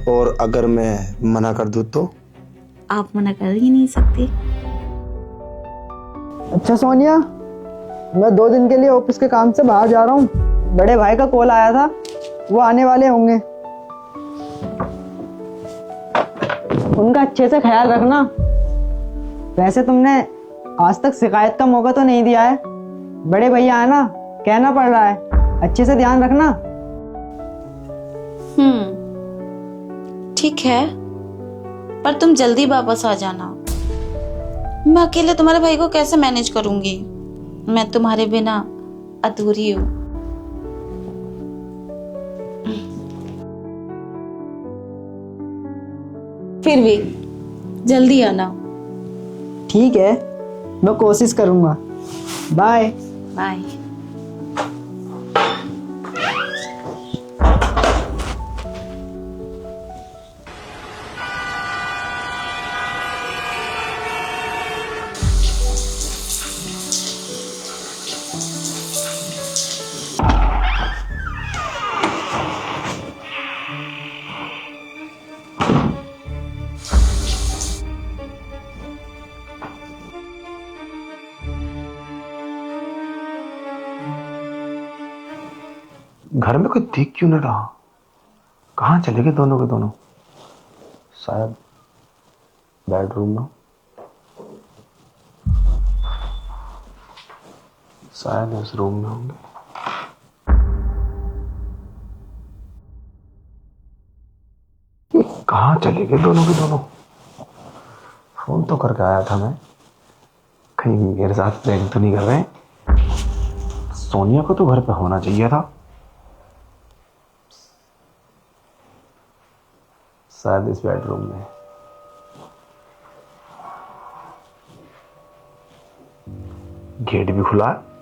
और अगर मैं मना कर दूं तो? आप मना कर ही नहीं सकते। अच्छा सोनिया, मैं 2 दिन के लिए ऑफिस के काम से बाहर जा रहा हूँ। बड़े भाई का कॉल आया था, वो आने वाले होंगे। उनका अच्छे से ख्याल रखना। वैसे तुमने आज तक शिकायत का मौका तो नहीं दिया है। बड़े भैया है ना, कहना पड़ रहा है, अच्छे से ध्यान रखना। ठीक है, पर तुम जल्दी वापस आ जाना। मैं अकेले तुम्हारे भाई को कैसे मैनेज करूंगी? मैं तुम्हारे बिना अधूरी हूँ। फिर भी जल्दी आना। ठीक है, मैं कोशिश करूंगा। Bye bye. घर में कोई दिख क्यों नहीं रहा? कहाँ चले गए दोनों के दोनों? शायद बेडरूम में, शायद इस रूम में होंगे। कहाँ चले गए दोनों के दोनों? फोन तो करके आया था मैं, कहीं मेरे साथ प्रेम तो नहीं कर रहे? सोनिया को तो घर पे होना चाहिए था। शायद इस बेडरूम में। गेट भी खुला है।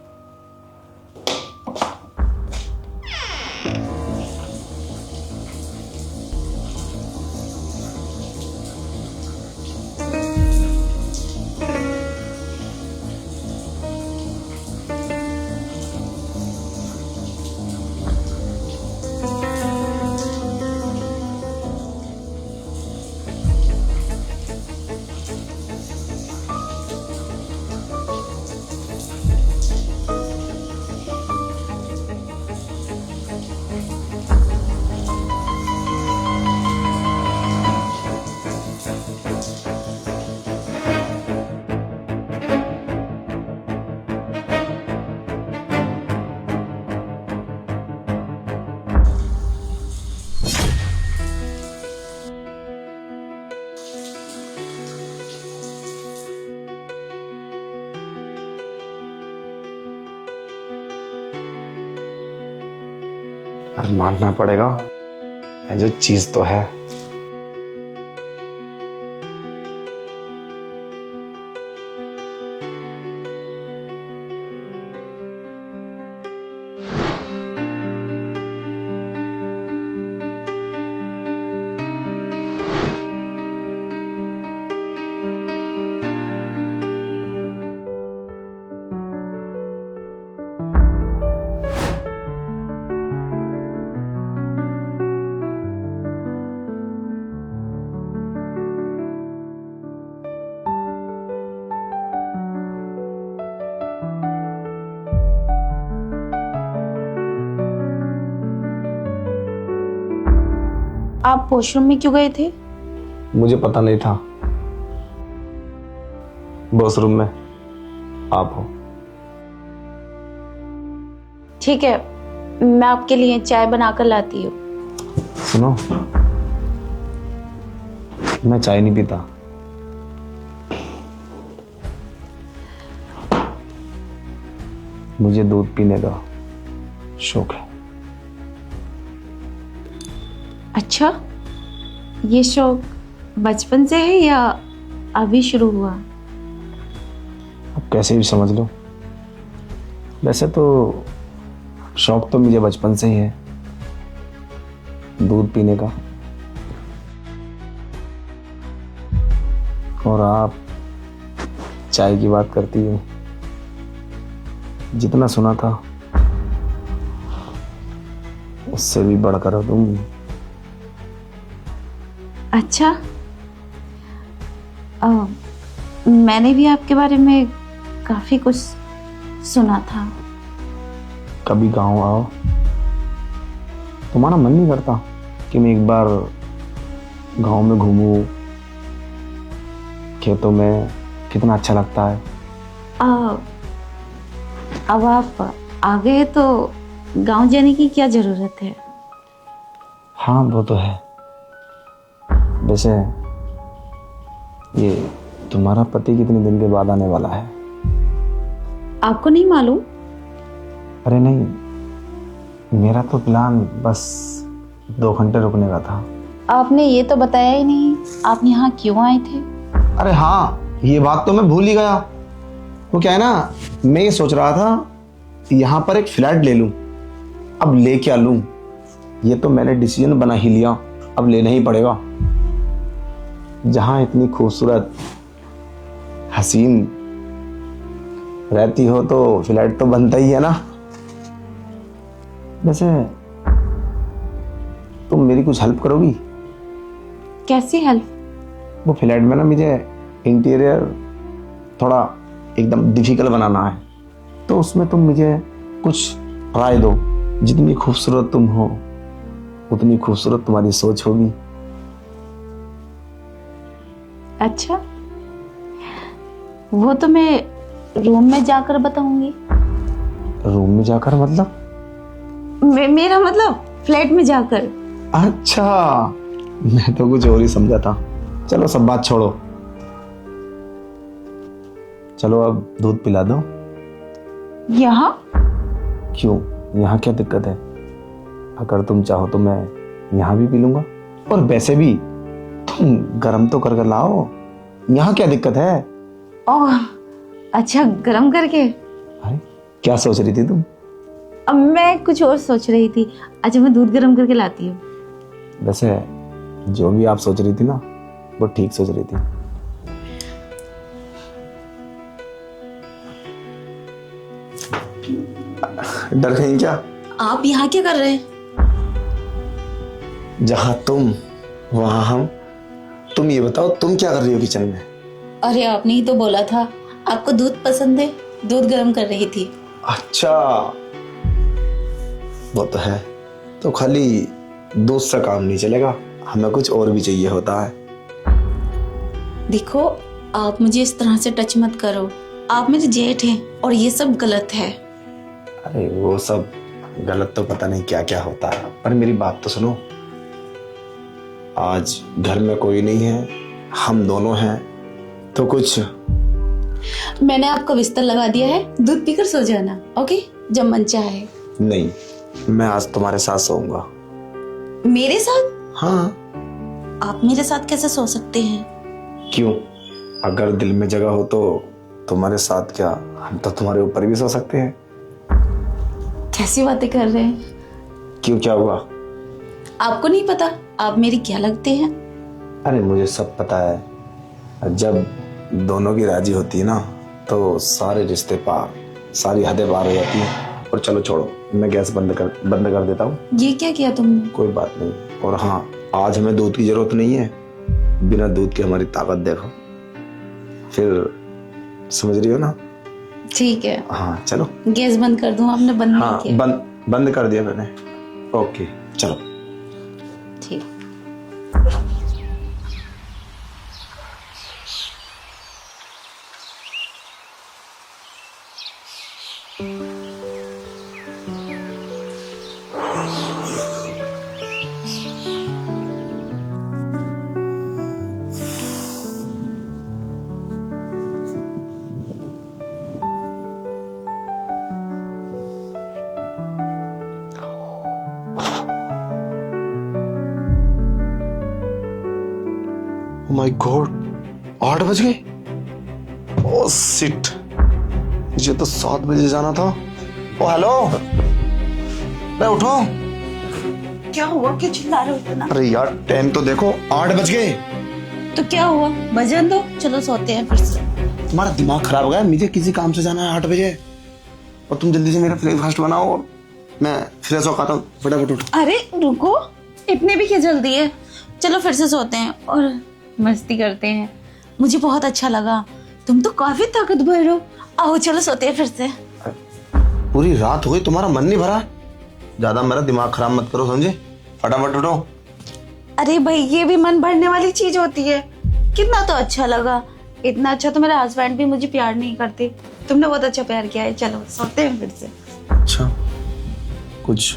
मानना पड़ेगा, ये जो चीज तो है। आप वॉशरूम में क्यों गए थे? मुझे पता नहीं था वॉशरूम में आप हो। ठीक है, मैं आपके लिए चाय बनाकर लाती हूँ। सुनो, मैं चाय नहीं पीता। मुझे दूध पीने का शौक है। अच्छा, ये शौक बचपन से है या अभी शुरू हुआ? अब कैसे भी समझ लो। वैसे तो शौक तो मुझे बचपन से ही है, दूध पीने का। और आप चाय की बात करती हो। जितना सुना था उससे भी बढ़कर हो तुम। अच्छा, मैंने भी आपके बारे में काफी कुछ सुना था। कभी गांव आओ, तुम्हारा मन नहीं करता कि मैं एक बार गांव में घूमूं, खेतों में कितना अच्छा लगता है। अब आप आ गए तो गांव जाने की क्या जरूरत है। हाँ वो तो है। वैसे ये तुम्हारा पति कितने दिन के बाद आने वाला है? आपको नहीं मालूम? अरे नहीं, मेरा तो प्लान बस 2 घंटे रुकने का था। आपने ये तो बताया ही नहीं, आप यहाँ क्यों आए थे? अरे हाँ, ये बात तो मैं भूल ही गया। वो क्या है ना, मैं ये सोच रहा था यहाँ पर एक फ्लैट ले लूं। अब ले क्या लूं, ये तो मैंने डिसीजन बना ही लिया, अब लेना ही पड़ेगा। जहां इतनी खूबसूरत हसीन रहती हो तो फ्लैट तो बनता ही है ना। वैसे तुम मेरी कुछ हेल्प करोगी? कैसी हेल्प? वो फ्लैट में ना मुझे इंटीरियर थोड़ा एकदम डिफिकल्ट बनाना है, तो उसमें तुम मुझे कुछ राय दो। जितनी खूबसूरत तुम हो उतनी खूबसूरत तुम्हारी सोच होगी। अच्छा, वो तो मैं रूम में जाकर बताऊंगी। रूम में जाकर मतलब? मेरा मतलब फ्लैट में जाकर। अच्छा, मैं तो कुछ और ही समझा था। चलो सब बात छोड़ो, चलो अब दूध पिला दो। यहाँ? क्यों, यहाँ क्या दिक्कत है? अगर तुम चाहो तो मैं यहाँ भी पी लूंगा। और वैसे भी तुम गरम तो करके लाओ, यहाँ क्या दिक्कत है? ओह अच्छा, गरम करके। अरे क्या सोच रही थी तुम? अब मैं कुछ और सोच रही थी। अच्छा, मैं दूध गरम करके लाती हूँ। वैसे जो भी आप सोच रही थी ना, वो ठीक सोच रही थी। डर गई क्या? आप यहाँ क्या कर रहे हैं? जहां तुम वहां हम। तुम ये बताओ, तुम क्या कर रही हो किचन में? अरे आपने ही तो बोला था आपको दूध पसंद है, दूध गरम कर रही थी। अच्छा, वो तो है। तो खाली दूध से काम नहीं चलेगा, हमें कुछ और भी चाहिए होता है। देखो, आप मुझे इस तरह से टच मत करो। आप मेरे जेठ हैं और ये सब गलत है। अरे वो सब गलत तो पता नहीं क्या क्या होता है, पर मेरी बात तो सुनो। आज घर में कोई नहीं है, हम दोनों हैं, तो कुछ। मैंने आपका बिस्तर लगा दिया है, दूध पीकर सो जाना। ओके, जब मन चाहे। नहीं, मैं आज तुम्हारे साथ सोऊंगा। मेरे साथ? हाँ। आप मेरे साथ कैसे सो सकते हैं? क्यों, अगर दिल में जगह हो तो तुम्हारे साथ क्या, हम तो तुम्हारे ऊपर भी सो सकते हैं। कैसी बातें कर रहे हैं? क्यों, क्या हुआ? आपको नहीं पता आप मेरे क्या लगते हैं? अरे मुझे सब पता है। जब दोनों की राजी होती है ना, तो सारे रिश्ते पार, सारी हदें पार हो जाती हैं। और चलो छोड़ो, मैं गैस बंद कर देता हूँ। ये क्या किया तुमने? कोई बात नहीं। और हाँ, आज हमें दूध की जरूरत नहीं है। बिना दूध के हमारी ताकत देखो, फिर समझ रही हो ना? ठीक है। हाँ चलो। गैस बंद कर दूं? आपने बंद हाँ, नहीं किया। बंद कर दिया मैंने। ओके चलो। ठीक। माय गॉड, 8 बज गए। ओह शिट, मुझे तो 7 बजे जाना था। ओ हेलो, अरे उठो। क्या हुआ, क्यों चिल्ला रहे हो इतना? अरे यार, टाइम तो देखो, 8 बज गए। तो क्या हुआ, बजन दो, चलो सोते हैं फिर से। तुम्हारा दिमाग खराब हो गया? मुझे किसी काम से जाना है 8 बजे, और तुम जल्दी से मेरा ब्रेकफास्ट बनाओ और मैं फ्रेश होकर आता हूँ। फटाफट उठो। अरे रुको, इतने भी क्या जल्दी है? चलो फिर से सोते हैं और मस्ती करते हैं। मुझे बहुत अच्छा लगा, तुम तो काफी ताकतवर हो। आओ चलो सोते हैं फिर से। पूरी रात हो गई, तुम्हारा मन नहीं भरा? ज्यादा मेरा दिमाग खराब मत करो, समझे? फटाफट उठो। अरे भाई ये भी मन भरने वाली चीज होती है। कितना तो अच्छा लगा। इतना अच्छा तो मेरा हस्बैंड भी मुझे प्यार नहीं करते, तुमने बहुत अच्छा प्यार किया है। चलो सोते हैं फिर से। अच्छा, कुछ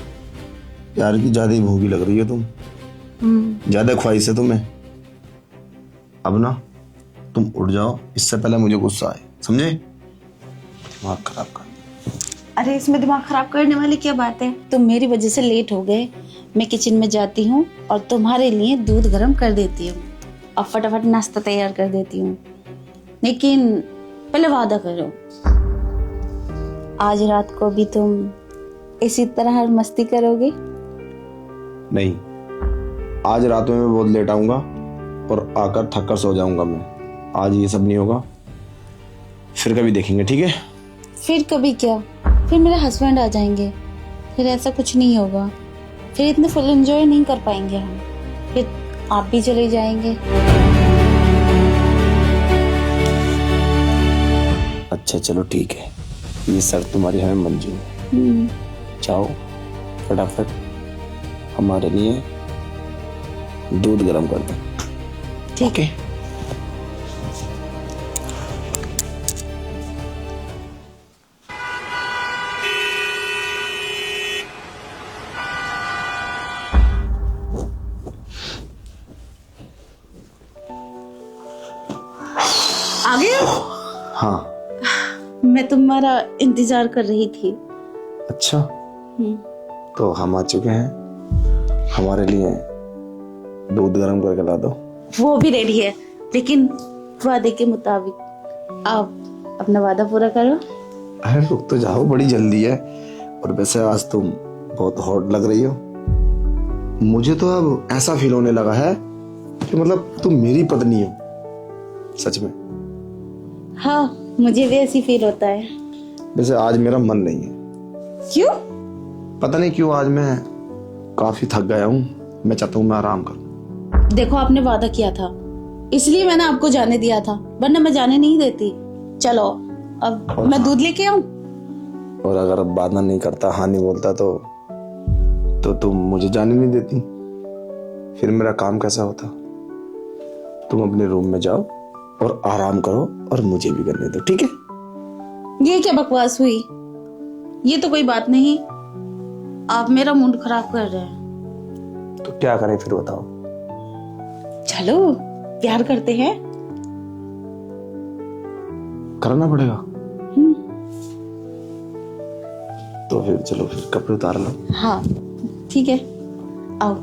प्यार की ज्यादा ही भूखी लग रही है तुम, ज्यादा ख्वाहिश है तुम्हें। अब ना तुम उठ जाओ, इससे पहले मुझे गुस्सा आए, समझे? दिमाग खराब कर। अरे इसमें दिमाग खराब करने वाली क्या बात है? तुम मेरी वजह से लेट हो गए। मैं किचन में जाती हूँ और तुम्हारे लिए दूध गर्म कर देती हूँ और फटाफट नाश्ता तैयार कर देती हूँ। लेकिन पहले वादा करो, आज रात को भी तुम इसी तरह हर मस्ती करोगे? नहीं, आज रात में मैं बहुत लेट आऊंगा और आकर थक कर सो जाऊंगा मैं। आज ये सब नहीं होगा, फिर कभी देखेंगे, ठीक है? फिर कभी क्या? फिर मेरे हस्बैंड आ जाएंगे, फिर ऐसा कुछ नहीं होगा। फिर इतने फुल एंजॉय नहीं कर पाएंगे हम, फिर आप भी चले जाएंगे। अच्छा चलो ठीक है, ये शर्त तुम्हारी हमें मंजूर है। जाओ फटाफट हमारे लिए दूध गर्म कर दो। ठीक है। आ गए? हाँ। मैं तुम्हारा इंतजार कर रही थी। अच्छा, तो हम आ चुके हैं, हमारे लिए दूध गर्म करके ला दो। वो भी रेडी है, लेकिन वादे के मुताबिक। आप अपना वादा पूरा करो। अरे रुक तो जाओ, बड़ी जल्दी है। और वैसे आज तुम बहुत हॉट लग रही हो। मुझे तो अब ऐसा फील होने लगा है कि मतलब तुम मेरी पत्नी हो, सच में। हाँ, मुझे भी ऐसी फील होता है। वैसे आज मेरा मन नहीं है। क्यों? पता नहीं क्यों, आज मैं काफी थक गया हूँ। मैं चाहता हूँ मैं आराम करूँ। देखो आपने वादा किया था, इसलिए मैंने आपको जाने दिया था, वरना मैं जाने नहीं देती। चलो अब मैं दूध लेके आऊं। और अगर अब वादा नहीं करता, हाँ नहीं बोलता तो तुम मुझे जाने नहीं देती, फिर मेरा काम कैसा होता? तुम अपने रूम में जाओ और आराम करो और मुझे भी करने दो, ठीक है? ये क्या बकवास हुई? ये तो कोई बात नहीं, आप मेरा मूड खराब कर रहे हैं। तो क्या करें फिर बताओ? चलो प्यार करते हैं। करना पड़ेगा। तो फिर चलो, फिर कपड़े उतार लो। हाँ ठीक है, आओ।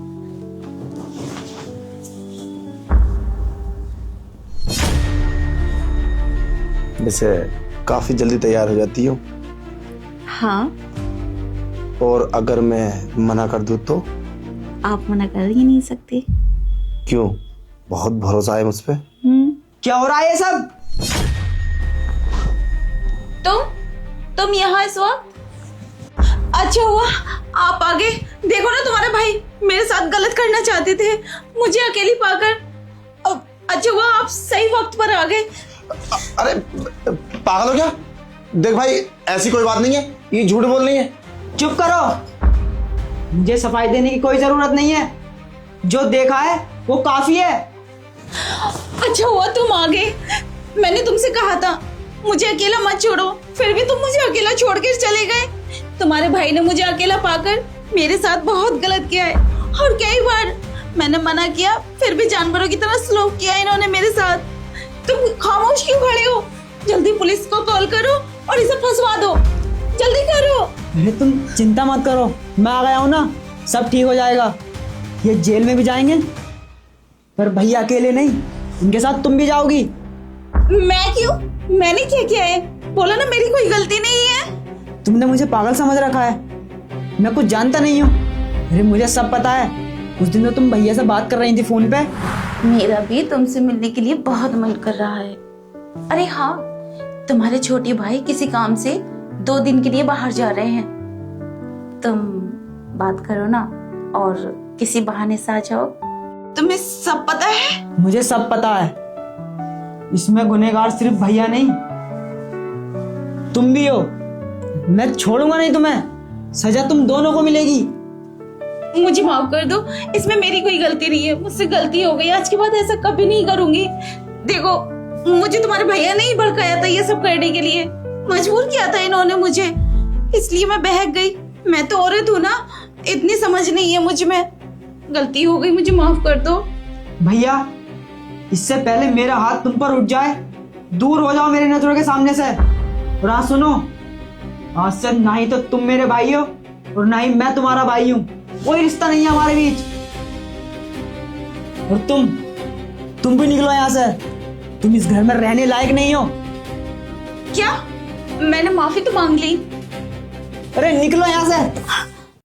वैसे काफी जल्दी तैयार हो जाती हो। हाँ। और अगर मैं मना कर दूं तो? आप मना कर ही नहीं सकते। क्यों? बहुत भरोसा है मुझ पे। क्या हो रहा है ये सब? तुम यहाँ इस वक्त? अच्छा हुआ आप आ गए। देखो ना, तुम्हारे भाई मेरे साथ गलत करना चाहते थे, मुझे अकेली पाकर। अच्छा हुआ आप सही वक्त पर आ गए। अरे पागल हो क्या? देख भाई, ऐसी कोई बात नहीं है, ये झूठ बोल रही है। चुप करो, मुझे सफाई देने की कोई जरूरत नहीं है। जो देखा है वो काफी है। अच्छा हुआ तुम आ गए। मैंने तुमसे कहा था मुझे अकेला मत छोड़ो, फिर भी तुम मुझे अकेला छोड़ कर चले गए। तुम्हारे भाई ने मुझे अकेला पाकर मेरे साथ बहुत गलत किया है, और कई बार मैंने मना किया, फिर भी जानवरों की तरह सलूक किया इन्होंने मेरे साथ। तुम खामोश क्यों खड़े हो? जल्दी पुलिस को कॉल करो और इसे फंसवा दो, जल्दी करो। अरे तुम चिंता मत करो, मैं आ गया हूं ना, सब ठीक हो जाएगा। ये जेल में भी जाएंगे, पर भैया अकेले नहीं, उनके साथ तुम भी जाओगी। मैं क्यों? मैंने क्या किया है? बोलो ना, मेरी कोई गलती नहीं है। तुमने मुझे पागल समझ रखा है, मैं कुछ जानता नहीं हूँ। अरे मुझे सब पता है। उस दिन तो तुम भैया से बात कर रही थी फोन पे। मेरा भी तुमसे मिलने के लिए बहुत मन कर रहा है। अरे हाँ, तुम्हारे छोटे भाई किसी काम से 2 दिन के लिए बाहर जा रहे हैं। तुम बात करो ना और किसी बहाने से आ जाओ। तुम्हें सब पता है? मुझे सब पता है। इसमें गुनहगार सिर्फ भैया नहीं, तुम भी हो। मैं छोड़ूंगा नहीं तुम्हें, सजा तुम दोनों को मिलेगी। मुझे माफ कर दो, इसमें मेरी कोई गलती नहीं है, मुझसे गलती हो गई। आज के बाद ऐसा कभी नहीं करूंगी। देखो, मुझे तुम्हारे भैया ने ही भड़काया था ये सब करने के लिए, मजबूर किया था इन्होंने मुझे, इसलिए मैं बहक गई। मैं तो औरत हूँ ना, इतनी समझ नहीं है मुझ में। गलती हो गई, मुझे माफ कर दो। भैया, इससे पहले मेरा हाथ तुम पर उठ जाए, दूर हो जाओ मेरे नजरों के सामने से। और हाँ सुनो, आज से ना ही तो तुम मेरे भाई हो और ना ही मैं तुम्हारा भाई हूँ। कोई रिश्ता नहीं है हमारे बीच। और तुम भी निकलो यहाँ से, तुम इस घर में रहने लायक नहीं हो। क्या? मैंने माफी तो मांग ली। अरे निकलो यहाँ से।